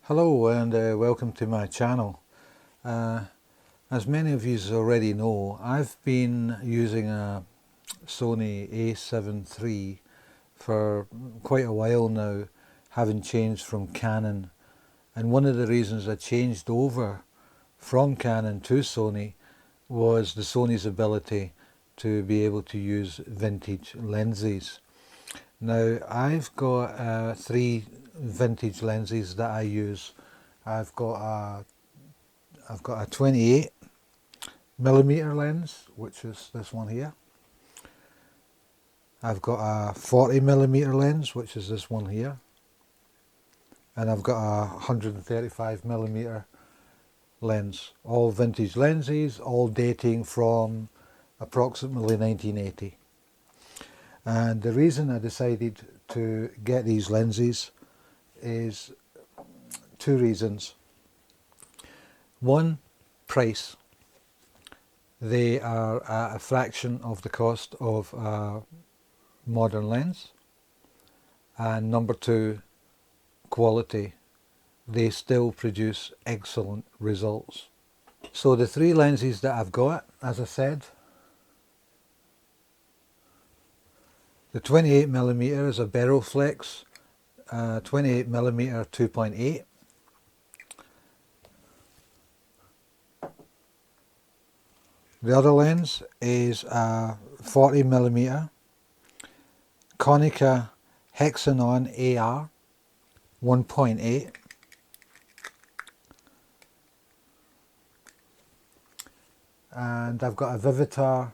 Hello and welcome to my channel. As many of you already know, I've been using a Sony A7 III for quite a while now, having changed from Canon. And one of the reasons I changed over from Canon to Sony was the Sony's ability to be able to use vintage lenses. Now I've got three vintage lenses that I use. I've got a 28mm lens, which is this one here. I've got a 40mm lens, which is this one here, and I've got a 135mm lens. All vintage lenses, all dating from approximately 1980. And the reason I decided to get these lenses is two reasons. One, price. They are at a fraction of the cost of a modern lens. And number two, quality. They still produce excellent results. So the three lenses that I've got, as I said, the 28mm is a Barrowflex 28mm 2.8. The other lens is a 40mm Konica Hexanon AR 1.8, and I've got a Vivitar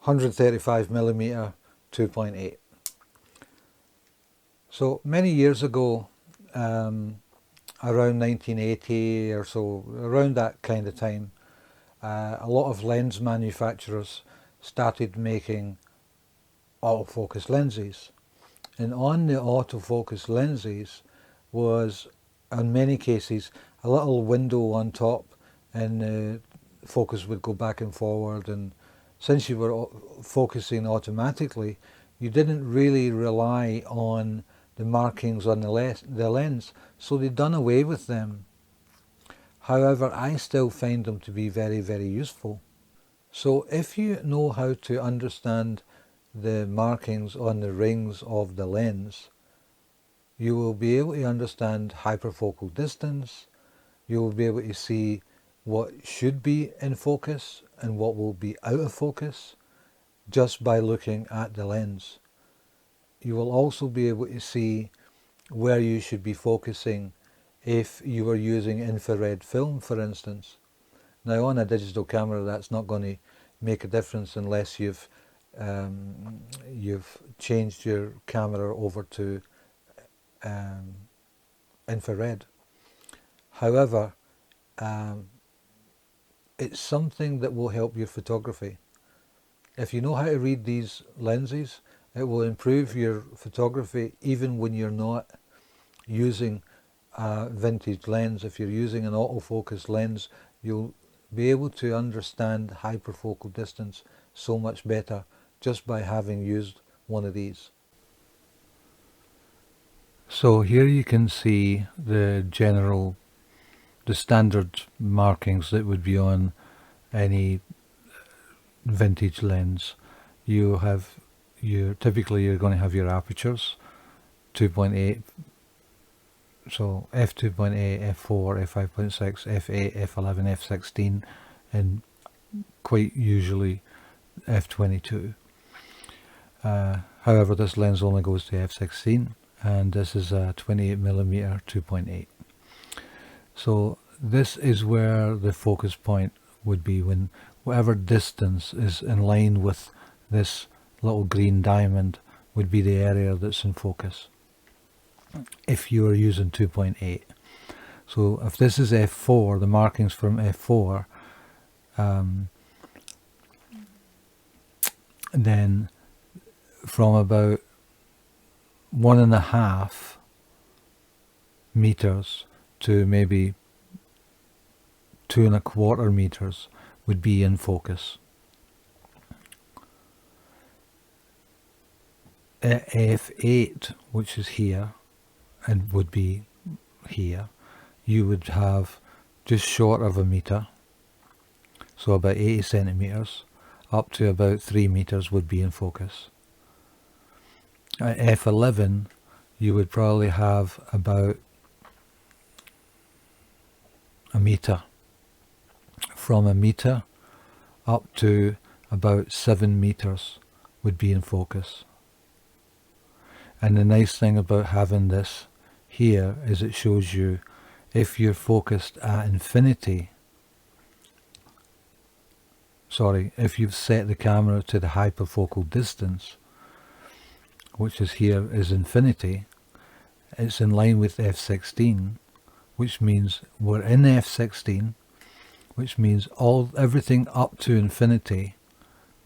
135mm 2.8. So many years ago, around 1980 or so, around that kind of time, a lot of lens manufacturers started making autofocus lenses, and on the autofocus lenses was, in many cases, a little window on top, and the focus would go back and forward, and since you were focusing automatically, you didn't really rely on the markings on the lens, so they'd done away with them. However, I still find them to be very, very useful. So if you know how to understand the markings on the rings of the lens, you will be able to understand hyperfocal distance, you will be able to see what should be in focus and what will be out of focus just by looking at the lens. You will also be able to see where you should be focusing if you were using infrared film, for instance. Now on a digital camera that's not going to make a difference unless you've changed your camera over to infrared. However, it's something that will help your photography. If you know how to read these lenses, it will improve your photography even when you're not using a vintage lens. If you're using an autofocus lens, you'll be able to understand hyperfocal distance so much better just by having used one of these. So here you can see the standard markings that would be on any vintage lens. Typically you're going to have your apertures 2.8, so f2.8, f4, f5.6, f8, f11, f16, and quite usually f22. However, this lens only goes to f16, and this is a 28mm 2.8. So this is where the focus point would be, when whatever distance is in line with this little green diamond would be the area that's in focus if you are using 2.8. So if this is f4, the markings from f4, then from about 1.5 meters to maybe 2.25 meters would be in focus. At f8, which is here, and would be here, you would have just short of a meter, so about 80 centimeters, up to about 3 meters would be in focus. At f11 you would probably have about a meter. From a meter up to about 7 meters would be in focus. And the nice thing about having this here is it shows you if you're focused at infinity, if you've set the camera to the hyperfocal distance, which is here is infinity, it's in line with f16, which means we're in f16, which means everything up to infinity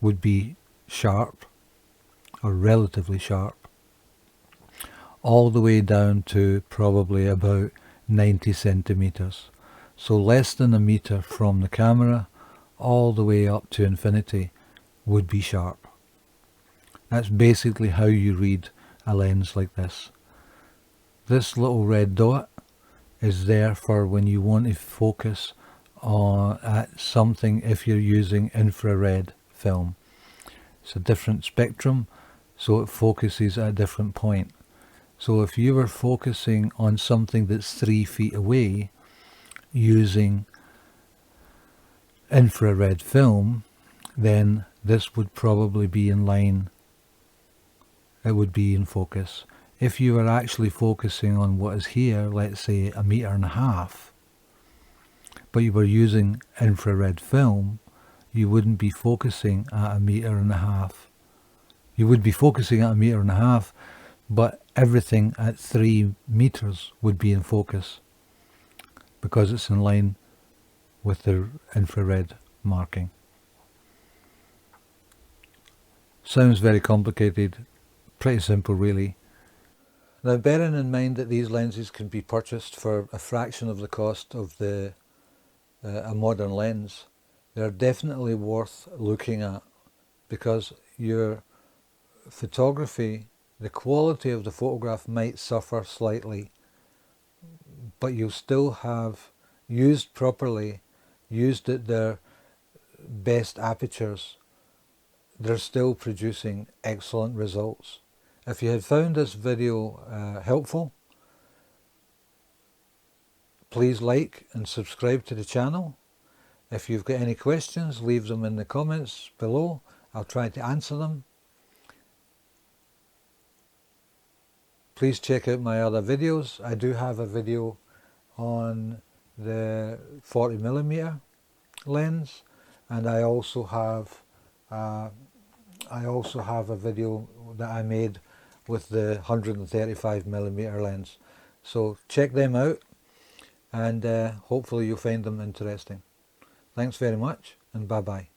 would be sharp, or relatively sharp, all the way down to probably about 90 centimeters. So less than a meter from the camera all the way up to infinity would be sharp. That's basically how you read a lens like this. This little red dot is there for when you want to focus at something if you're using infrared film. It's a different spectrum, so it focuses at a different point. So if you were focusing on something that's 3 feet away using infrared film, then this would probably be in line, it would be in focus. If you were actually focusing on what is here, let's say 1.5 meters, but you were using infrared film, you wouldn't be focusing at 1.5 meters. You would be focusing at 1.5 meters, but everything at 3 meters would be in focus because it's in line with the infrared marking. Sounds very complicated, pretty simple really. Now, bearing in mind that these lenses can be purchased for a fraction of the cost of a modern lens, they're definitely worth looking at, because your photography, the quality of the photograph might suffer slightly, but you'll still have, used properly, used at their best apertures, they're still producing excellent results. If you had found this video helpful, please like and subscribe to the channel. If you've got any questions, leave them in the comments below. I'll try to answer them. Please check out my other videos. I do have a video on the 40mm lens, and I also have a video that I made with the 135mm lens. So check them out, and hopefully you'll find them interesting. Thanks very much, and bye bye.